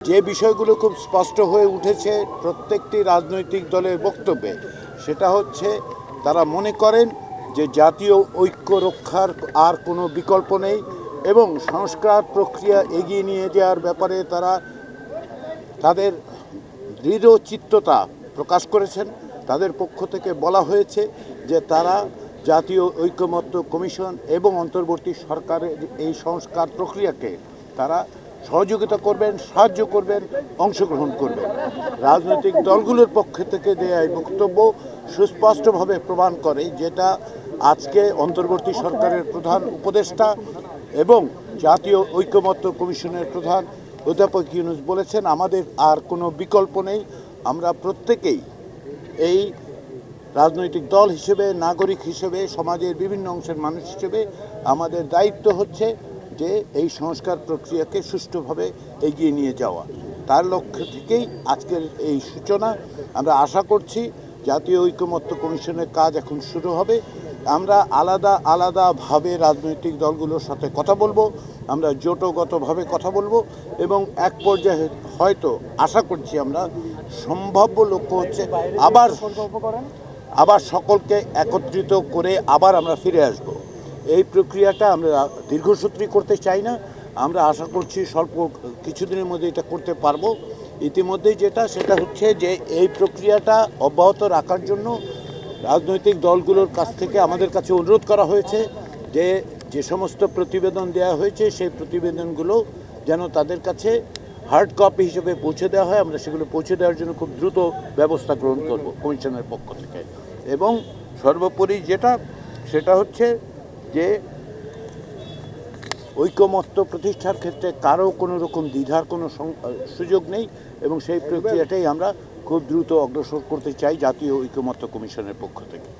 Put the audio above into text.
যে বিষয়গুলো খুব স্পষ্ট হয়ে উঠেছে প্রত্যেকটি রাজনৈতিক দলের বক্তব্যে, সেটা হচ্ছে তারা মনে করেন যে জাতীয় ঐক্য রক্ষার আর কোনো বিকল্প নেই এবং সংস্কার প্রক্রিয়া এগিয়ে নিয়ে যাওয়ার ব্যাপারে তারা তাদের দৃঢ় চিত্ততা প্রকাশ করেছেন। তাদের পক্ষ থেকে বলা হয়েছে যে তারা জাতীয় ঐকমত্য কমিশন এবং অন্তর্বর্তী সরকারের এই সংস্কার প্রক্রিয়াকে তারা সহযোগিতা করবেন, সাহায্য করবেন, অংশগ্রহণ করবেন। রাজনৈতিক দলগুলোর পক্ষ থেকে দেয়া এই বক্তব্য সুস্পষ্টভাবে প্রমাণ করে যেটা আজকে অন্তর্বর্তী সরকারের প্রধান উপদেষ্টা এবং জাতীয় ঐকমত্য কমিশনের প্রধান অধ্যাপক ইউনূস বলেছেন, আমাদের আর কোনো বিকল্প নেই। আমরা প্রত্যেকেই এই রাজনৈতিক দল হিসেবে, নাগরিক হিসেবে, সমাজের বিভিন্ন অংশের মানুষ হিসেবে আমাদের দায়িত্ব হচ্ছে যে এই সংস্কার প্রক্রিয়াকে সুষ্ঠুভাবে এগিয়ে নিয়ে যাওয়া। তার লক্ষ্য থেকেই আজকের এই সূচনা। আমরা আশা করছি জাতীয় ঐকমত্য কমিশনের কাজ এখন শুরু হবে। আমরা আলাদা আলাদাভাবে রাজনৈতিক দলগুলোর সাথে কথা বলবো, আমরা জোটগতভাবে কথা বলবো এবং এক পর্যায়ে হয়তো আশা করছি আমরা সম্ভাব্য লক্ষ্য হচ্ছে আবার সকলকে একত্রিত করে আবার আমরা ফিরে আসব। এই প্রক্রিয়াটা আমরা দীর্ঘসূত্রী করতে চাই না। আমরা আশা করছি স্বল্প কিছুদিনের মধ্যে এটা করতে পারবো। ইতিমধ্যেই সেটা হচ্ছে যে এই প্রক্রিয়াটা অব্যাহত রাখার জন্য রাজনৈতিক দলগুলোর কাছ থেকে আমাদের কাছে অনুরোধ করা হয়েছে যে যে সমস্ত প্রতিবেদন দেওয়া হয়েছে সেই প্রতিবেদনগুলো যেন তাদের কাছে হার্ড কপি হিসেবে পৌঁছে দেওয়া হয়। আমরা সেগুলো পৌঁছে দেওয়ার জন্য খুব দ্রুত ব্যবস্থা গ্রহণ করব কমিশনের পক্ষ থেকে। এবং সর্বোপরি সেটা হচ্ছে যে ঐকমত্য প্রতিষ্ঠার ক্ষেত্রে কারো কোনো রকম দ্বিধার কোনো সুযোগ নেই এবং সেই প্রক্রিয়াটাই আমরা খুব দ্রুত অগ্রসর করতে চাই জাতীয় ঐকমত্য কমিশনের পক্ষ থেকে।